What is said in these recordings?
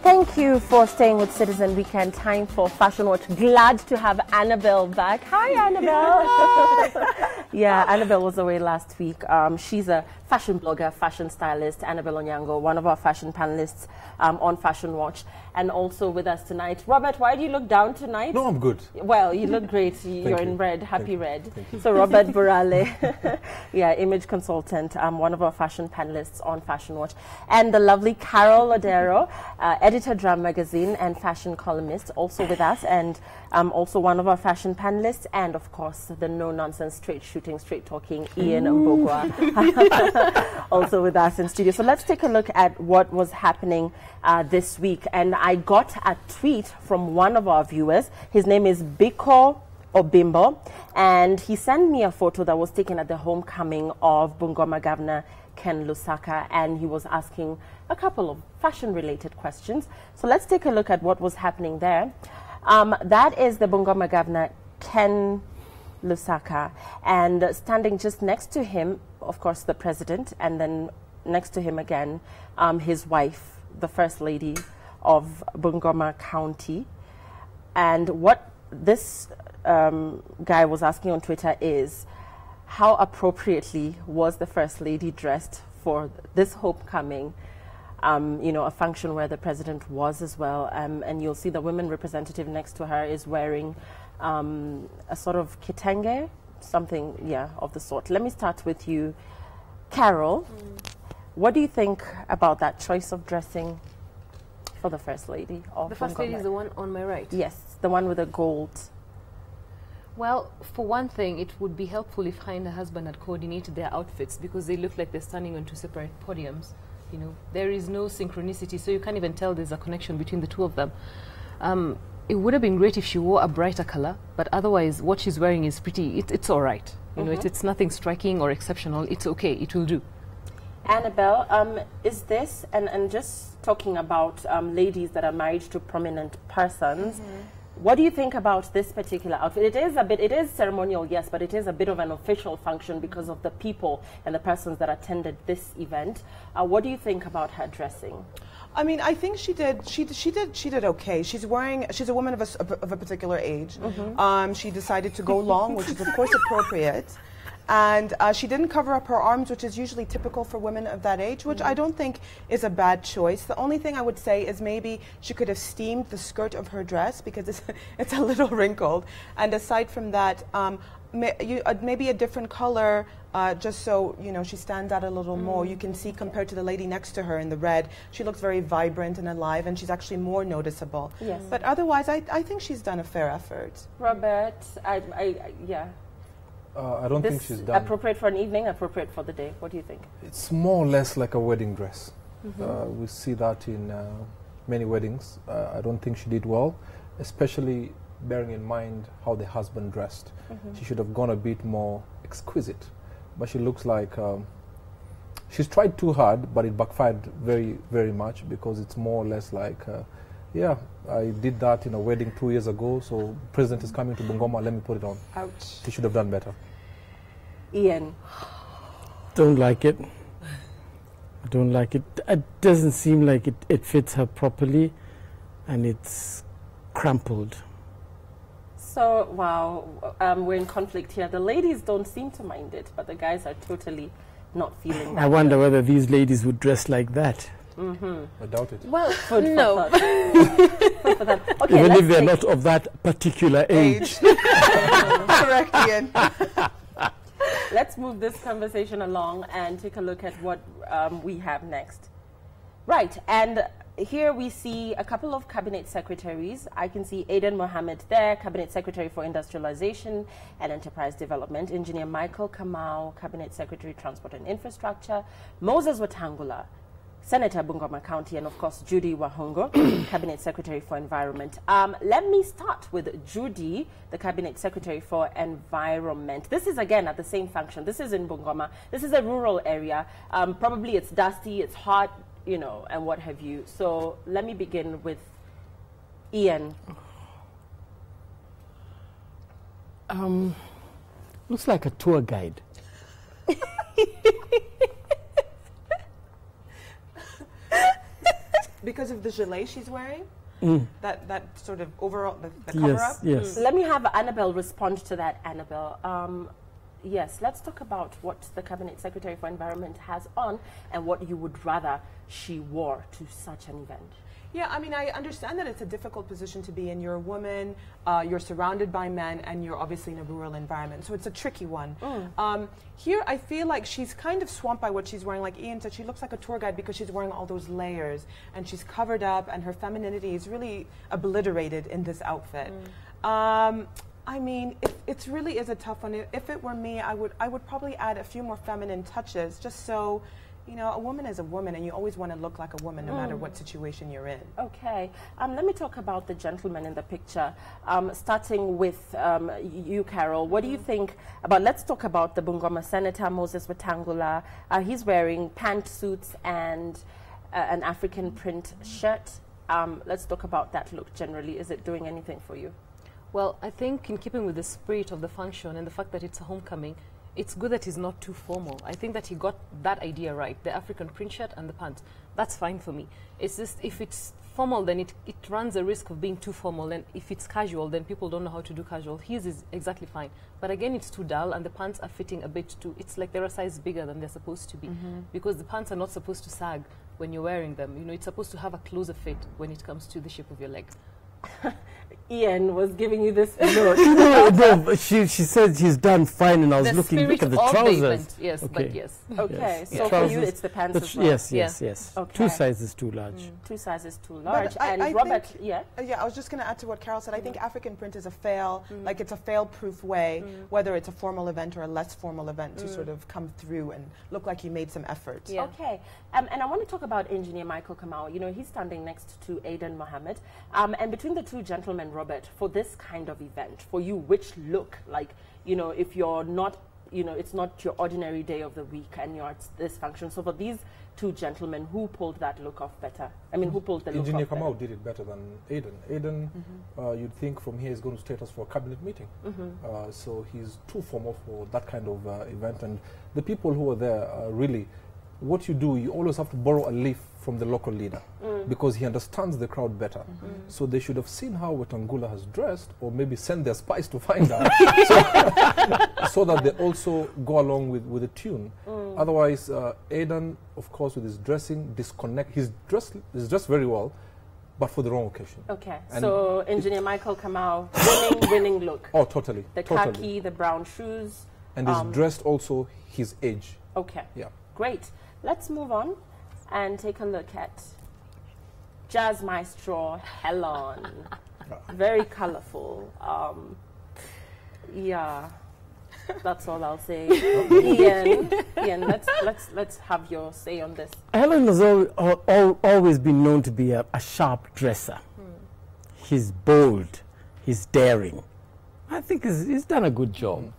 Thank you for staying with Citizen Weekend. Time for Fashion Watch. Glad to have Annabelle back. Hi, Annabelle. Yeah, Annabelle was away last week. She's a fashion blogger, fashion stylist. Annabelle Onyango, one of our fashion panelists on Fashion Watch. And also with us tonight, Robert, why do you look down tonight? No, I'm good. Well, you look great. You're in red, happy red. Thank you. So Robert Burale, yeah, image consultant, one of our fashion panelists on Fashion Watch. And the lovely Carol Lodero, editor, Drum Magazine, and fashion columnist, also with us, and also one of our fashion panelists, and of course, the no-nonsense, straight-shooting, straight-talking Ian Mbogwa, also with us in studio. So let's take a look at what was happening this week. And I got a tweet from one of our viewers. His name is Biko Obimbo, and he sent me a photo that was taken at the homecoming of Bungoma Governor Ken Lusaka, and he was asking a couple of fashion-related questions. So let's take a look at what was happening there. That is the Bungoma Governor Ken Lusaka, and standing just next to him, of course, the president, and then next to him again, his wife, the First Lady of Bungoma County. And what this guy was asking on Twitter is, how appropriately was the First Lady dressed for this homecoming? You know, a function where the president was as well. And you'll see the women representative next to her is wearing a sort of kitenge, something, yeah, of the sort. Let me start with you, Carol. What do you think about that choice of dressing for the First Lady of The First Lady is the one on my right? Yes, the one with the gold. Well, for one thing, it would be helpful if her and her husband had coordinated their outfits, because they look like they're standing on two separate podiums. You know, there is no synchronicity, so you can't even tell there's a connection between the two of them. It would have been great if she wore a brighter color, but otherwise what she's wearing is pretty, it's all right. You know, it's nothing striking or exceptional. It's okay, it will do. Annabelle, is this, and just talking about ladies that are married to prominent persons, what do you think about this particular outfit? It is ceremonial, yes, but it is a bit of an official function because of the people and the persons that attended this event. What do you think about her dressing? I mean, I think she did okay. She's a woman of a particular age. She decided to go long, which is of course appropriate. And she didn't cover up her arms, which is usually typical for women of that age, which I don't think is a bad choice. The only thing I would say is maybe she could have steamed the skirt of her dress, because it's a little wrinkled. And aside from that, maybe a different color, just so, you know, she stands out a little more. You can see, compared to the lady next to her in the red, she looks very vibrant and alive, and she's actually more noticeable. Yes. But otherwise, I think she's done a fair effort. Robert, yeah. I don't think she's done. Appropriate for an evening, appropriate for the day. What do you think? It's more or less like a wedding dress. We see that in many weddings. I don't think she did well, especially bearing in mind how the husband dressed. She should have gone a bit more exquisite. But she looks like she's tried too hard, but it backfired very, very much, because it's more or less like, yeah, I did that in a wedding 2 years ago, so president is coming to Bungoma, let me put it on. Ouch. She should have done better. Ian. Don't like it. I don't like it. It doesn't seem like it fits her properly, and it's crumpled. So, wow, we're in conflict here. The ladies don't seem to mind it, but the guys are totally not feeling that. I wonder whether these ladies would dress like that. I doubt it. Well, no. Okay, even if they're not of that particular age. Correct, Ian. Let's move this conversation along and take a look at what we have next. Right, and here we see a couple of cabinet secretaries. I can see Aden Mohammed there, Cabinet Secretary for Industrialization and Enterprise Development. Engineer Michael Kamau, Cabinet Secretary, Transport and Infrastructure. Moses Watangula, Senator Bungoma County, and of course Judy Wahongo, Cabinet Secretary for Environment. Let me start with Judy, the Cabinet Secretary for Environment. This is again at the same function. This is in Bungoma. This is a rural area. Probably it's dusty, it's hot, you know, and what have you. So let me begin with Ian. Looks like a tour guide. because of the gilet she's wearing? That sort of overall, the Yes, cover-up? yes. Let me have Annabelle respond to that, Annabelle. Yes, let's talk about what the Cabinet Secretary for Environment has on and what you would rather she wore to such an event. Yeah, I mean, I understand that it's a difficult position to be in. You're a woman, you're surrounded by men, and you're obviously in a rural environment. So it's a tricky one. Here, I feel like she's kind of swamped by what she's wearing. Like Ian said, she looks like a tour guide because she's wearing all those layers, and she's covered up, and her femininity is really obliterated in this outfit. I mean, it really is a tough one. If it were me, I would probably add a few more feminine touches, just so, you know, a woman is a woman, and you always want to look like a woman no matter what situation you're in. Okay. Let me talk about the gentleman in the picture, starting with you, Carol. What do you think about, let's talk about the Bungoma Senator, Moses Wetangula. He's wearing pantsuits and an African print shirt. Let's talk about that look generally. Is it doing anything for you? Well, I think in keeping with the spirit of the function and the fact that it's a homecoming, it's good that he's not too formal. I think that he got that idea right, the African print shirt and the pants. That's fine for me. It's just if it's formal, then it runs a risk of being too formal. And if it's casual, then people don't know how to do casual. His is exactly fine. But again, it's too dull, and the pants are fitting a bit too. It's like they're a size bigger than they're supposed to be. Because the pants are not supposed to sag when you're wearing them. You know, it's supposed to have a closer fit when it comes to the shape of your leg. Ian was giving you this look. No, she said he's done fine, and I was looking spirit at the of trousers. the event, yes, Okay. but yes. Okay, Yes. so for Trousers. you it's the pants as well. Yes. Okay. 2 sizes too large. 2 sizes too large. But And I Robert, think- yeah? Yeah, I was just going to add to what Carol said. I think African print is a fail, like it's a fail-proof way, whether it's a formal event or a less formal event, to sort of come through and look like you made some effort. Yeah. Okay, and I want to talk about Engineer Michael Kamau. You know, he's standing next to Aidan Mohammed. And between the two gentlemen, Robert, for this kind of event, for you, which look, like, you know, if you're not, you know, it's not your ordinary day of the week and you're at this function. So for these two gentlemen, who pulled that look off better? I mean, who pulled the look Engineer off better? Kamau did it better than Aidan. Aidan, you'd think from here is going to state us for a cabinet meeting. So he's too formal for that kind of event. And the people who are there, really, what you do, you always have to borrow a leaf from the local leader because he understands the crowd better. So they should have seen how Wetangula has dressed, or maybe send their spies to find her, so that they also go along with the tune. Otherwise, Aidan, of course, with his dressing, he's dressed very well, but for the wrong occasion. Okay, And so Engineer Michael Kamau, winning look. Oh, totally. The totally. khaki, the brown shoes. And he's dressed also his age. Okay. Yeah. Great. Let's move on and take a look at Jazz Maestro Helen. Very colorful. Yeah, that's all I'll say. Ian, let's have your say on this. Helen has always been known to be a sharp dresser. He's bold. He's daring. I think he's done a good job.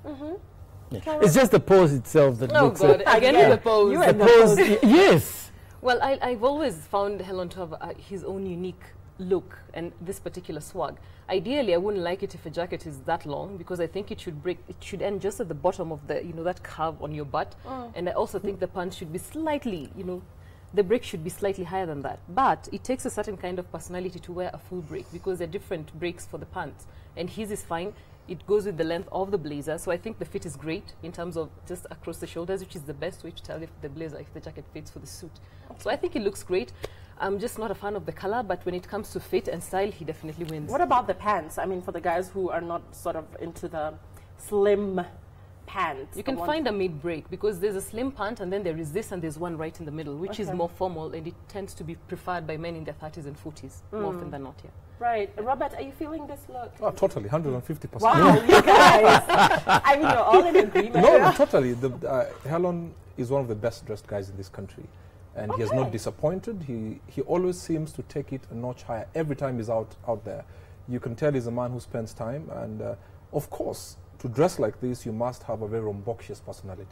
Yeah. It's just the pose itself that looks God, again the pose. You the and the pose. pose. Yes. Well, I've always found Helen to have his own unique look and this particular swag. Ideally, I wouldn't like it if a jacket is that long, because I think it should end just at the bottom of the, you know, that curve on your butt. And I also think the pants should be slightly, you know, the break should be slightly higher than that. But it takes a certain kind of personality to wear a full break, because there are different breaks for the pants. And his is fine. It goes with the length of the blazer, so I think the fit is great in terms of just across the shoulders, which is the best way to tell if the blazer, if the jacket fits for the suit. So I think it looks great. I'm just not a fan of the color, but when it comes to fit and style, he definitely wins. What about the pants? I mean, for the guys who are not sort of into the slim pants. You can find a mid-break, because there's a slim pant and then there is this and there's one right in the middle, which is more formal, and it tends to be preferred by men in their 30s and 40s, more often than not, yeah. Right. Robert, are you feeling this look? Oh, totally, 150%. Wow, you guys. I mean, you're all in agreement. No, totally. Helen is one of the best dressed guys in this country. And he has not disappointed. He always seems to take it a notch higher every time he's out there. You can tell he's a man who spends time. And, of course, to dress like this, you must have a very rambunctious personality.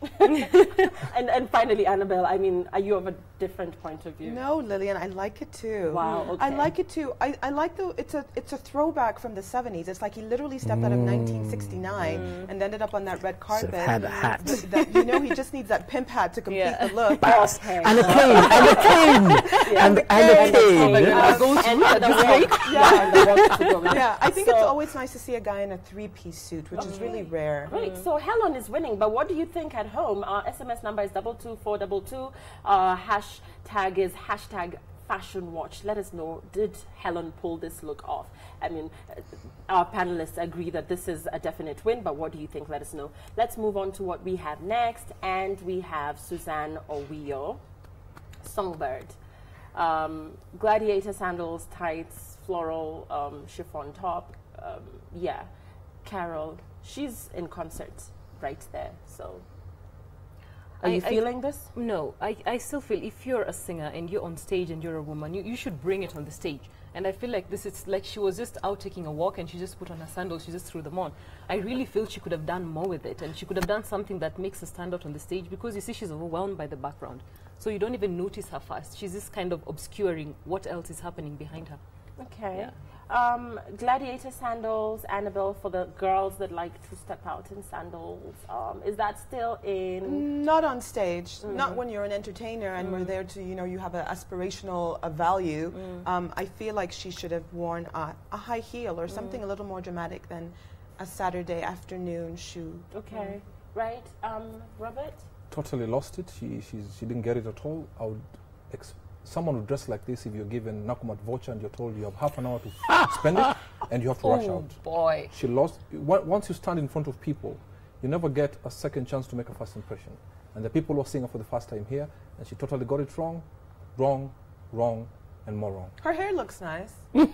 And finally, Annabelle, I mean, are you of a different point of view? No, Lillian, I like it too. Wow, okay. I like it too. I like the, it's a throwback from the 70s. It's like he literally stepped out of 1969 and ended up on that red carpet. Should have had a hat. You know, he just needs that pimp hat to complete the look. Okay. And a cane, and a cane, and a cane. And the walk. Yeah, and the walk to go with it. Yeah, I think it's always nice to see a guy in a three-piece suit, which is really rare. Great. So Helen is winning, but what do you think at home? Our SMS number is 22422. Hashtag is fashion watch. Let us know, did Helen pull this look off? I mean, our panelists agree that this is a definite win, but what do you think? Let us know. Let's move on to what we have next, and we have Suzanne Owio, Songbird. Gladiator sandals, tights, floral chiffon top. Yeah, Carol, she's in concert right there. So, are you feeling this? No, I still feel if you're a singer and you're on stage and you're a woman, you should bring it on the stage. And I feel like this is like she was just out taking a walk and she just put on her sandals, she just threw them on. I really feel she could have done more with it, and she could have done something that makes her stand out on the stage, because you see she's overwhelmed by the background. So you don't even notice her first. She's just kind of obscuring what else is happening behind her. Okay. Yeah. Gladiator sandals, Annabelle, for the girls that like to step out in sandals. Is that still in? Not on stage. Not when you're an entertainer and we're there to, you know, you have an aspirational value. I feel like she should have worn a high heel or something a little more dramatic than a Saturday afternoon shoe. Okay. Right. Robert? Totally lost it. She didn't get it at all. I would someone would dress like this if you're given Nakumat voucher and you're told you have half an hour to spend it and you have to rush out. Boy. She lost. Once you stand in front of people, you never get a second chance to make a first impression. And the people who are seeing her for the first time here, and she totally got it wrong, and more wrong. Her hair looks nice. Ian,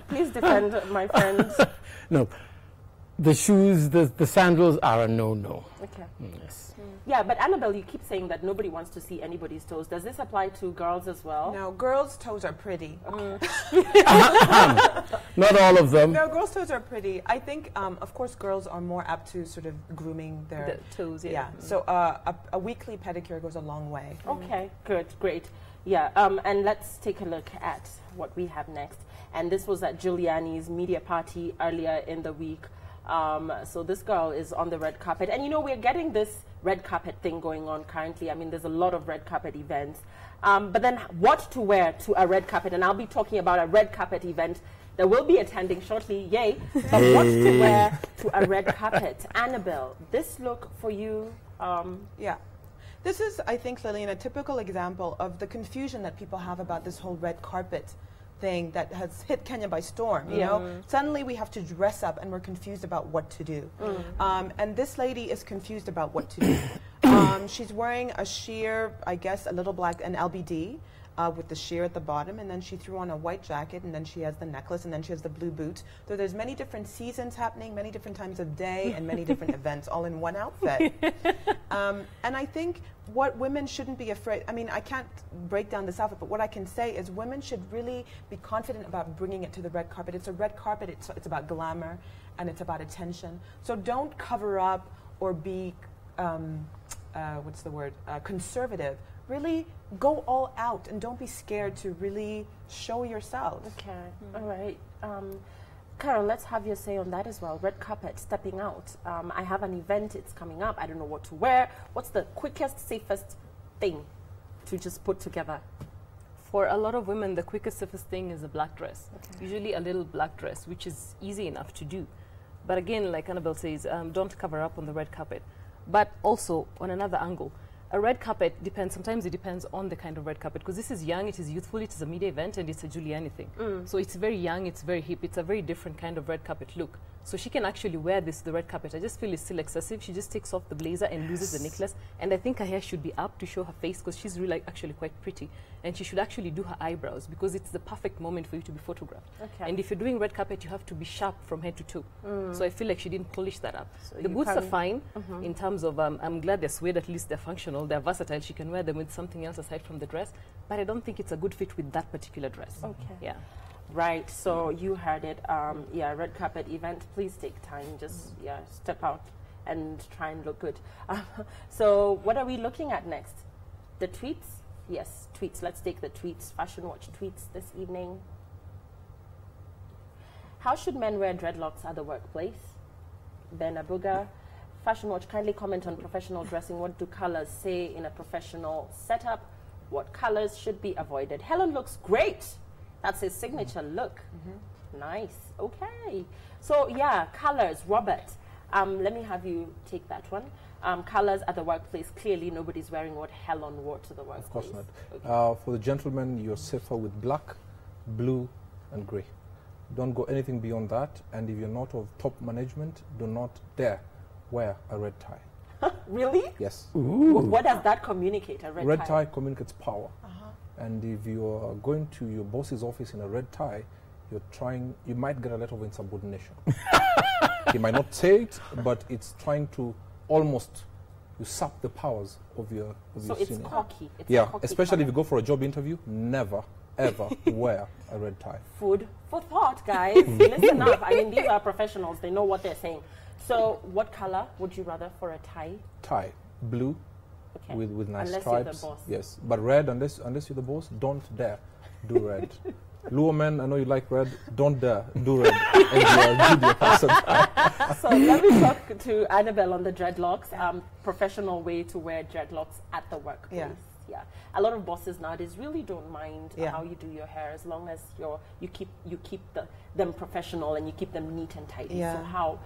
please defend my friend. No, the shoes, the sandals are a no-no. Okay. Yes. Yeah, but Annabelle, you keep saying that nobody wants to see anybody's toes. Does this apply to girls as well? No, girls' toes are pretty. Not all of them. No, girls' toes are pretty. I think, of course, girls are more apt to sort of grooming their toes. Yeah. So a weekly pedicure goes a long way. Okay, good, great. Yeah, and let's take a look at what we have next. And this was at Giuliani's media party earlier in the week. So this girl is on the red carpet. And, you know, we're getting this red carpet thing going on currently. I mean, there's a lot of red carpet events. But then what to wear to a red carpet? And I'll be talking about a red carpet event that will be attending shortly. Yay. But what to wear to a red carpet? Annabelle, this look for you? Yeah. This is, I think, Lillian, a typical example of the confusion that people have about this whole red carpet thing that has hit Kenya by storm. You know, suddenly we have to dress up and we're confused about what to do. And this lady is confused about what to do. She's wearing a sheer, I guess, a little black, an LBD with the sheer at the bottom, and then she threw on a white jacket, and then she has the necklace, and then she has the blue boots. So there's many different seasons happening, many different times of day, and many different events all in one outfit. And I think what women shouldn't be afraid, I mean, I can't break down this outfit, but what I can say is women should really be confident about bringing it to the red carpet. It's a red carpet, it's about glamour, and it's about attention. So don't cover up or be, what's the word, conservative. Really go all out and don't be scared to really show yourself. Okay, all right. Carol, let's have your say on that as well. Red carpet, stepping out. I have an event, it's coming up. I don't know what to wear. What's the quickest, safest thing to just put together? For a lot of women, the quickest, safest thing is a black dress. Okay. Usually a little black dress, which is easy enough to do. But again, like Annabelle says, don't cover up on the red carpet. But also, on another angle, a red carpet depends, sometimes it depends on the kind of red carpet, because this is young, it is youthful, it is a media event, and it's a Giuliani thing. So it's very young, it's very hip, it's a very different kind of red carpet look. So she can actually wear this, the red carpet. I just feel it's still excessive. She just takes off the blazer and loses the necklace. And I think her hair should be up to show her face, because she's really actually quite pretty. And she should actually do her eyebrows, because it's the perfect moment for you to be photographed. Okay. And if you're doing red carpet, you have to be sharp from head to toe. So I feel like she didn't polish that up. So the boots are fine in terms of, I'm glad they're suede, at least they're functional, they're versatile. She can wear them with something else aside from the dress. But I don't think it's a good fit with that particular dress. Okay. Yeah. Right, so you heard it. Yeah, red carpet event. Please take time. Just step out and try and look good. So what are we looking at next? The tweets? Yes, tweets. Let's take the tweets. Fashion Watch tweets this evening. How should men wear dreadlocks at the workplace? Ben Abuga. Fashion Watch, kindly comment on professional dressing. What do colors say in a professional setup? What colors should be avoided? Helen looks great. That's his signature look. Nice. Okay. So yeah, colors. Robert, let me have you take that one. Colors at the workplace. Clearly, nobody's wearing what Helen wore to the workplace. Of course not. Okay. For the gentlemen, you're safer with black, blue, and grey. Don't go anything beyond that. And if you're not of top management, do not dare wear a red tie. Really? Yes. What does that communicate? A Red tie communicates power. And if you're going to your boss's office in a red tie, you might get a letter of insubordination. He might not say it, but it's trying to almost usurp the powers of your So senior. it's cocky. It's Yeah, cocky especially if color. you go for a job interview, never, ever wear a red tie. Food for thought, guys. Listen up. I mean, these are professionals. They know what they're saying. So what color would you rather for a tie? Tie, blue, Okay. with nice Unless stripes. you're the boss. Yes, but red, unless you're the boss, don't dare do red. Luo men, I know you like red. Don't dare do red. And you're a junior person. So let me talk to Annabelle on the dreadlocks. Professional way to wear dreadlocks at the workplace. Yeah. A lot of bosses nowadays really don't mind how you do your hair, as long as you keep them professional and you keep them neat and tidy. Yeah. So how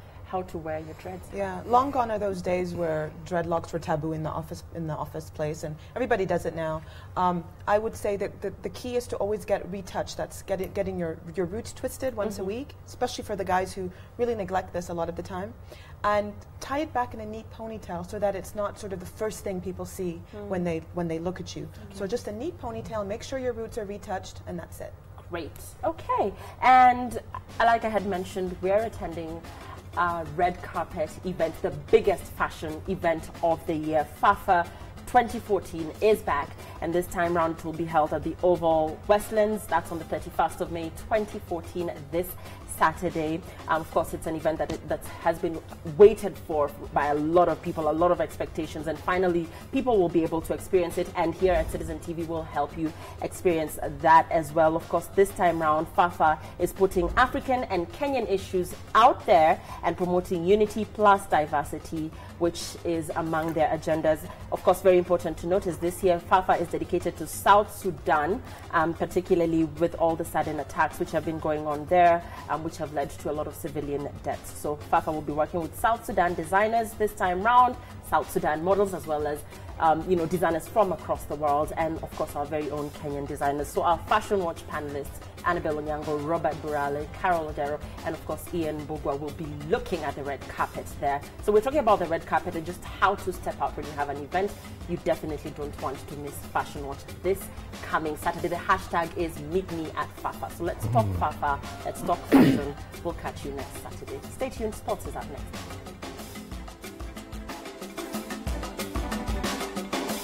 to wear your dreads? Yeah, long gone are those days where dreadlocks were taboo in the office place, and everybody does it now. I would say that the key is to always get retouched. That's getting your roots twisted once a week, especially for the guys who really neglect this a lot of the time. And tie it back in a neat ponytail so that it's not sort of the first thing people see when they look at you. Okay. So just a neat ponytail, make sure your roots are retouched, and that's it. Great. Okay. And like I had mentioned, we're attending red carpet event, the biggest fashion event of the year. FAFA 2014 is back, and this time round it will be held at the Oval Westlands. That's on the 31st of May 2014, this Saturday. Of course, it's an event that has been waited for by a lot of people, a lot of expectations, and finally people will be able to experience it, and here at Citizen TV will help you experience that as well. Of course, this time round FAFA is putting African and Kenyan issues out there and promoting unity plus diversity, which is among their agendas. Of course, very important to notice this year FAFA is dedicated to South Sudan, particularly with all the sudden attacks which have been going on there, which have led to a lot of civilian deaths. So FAFA will be working with South Sudan designers this time round, South Sudan models, as well as designers from across the world, and of course our very own Kenyan designers. So our Fashion Watch panelists, Annabelle Onyango, Robert Burale, Carol Odero, and of course Ian Bugwa will be looking at the red carpet there. So we're talking about the red carpet and just how to step out when you have an event. You definitely don't want to miss Fashion Watch this coming Saturday. The hashtag is Meet Me at FAFA. So let's talk FAFA, let's talk fashion. We'll catch you next Saturday. Stay tuned, sports is up next.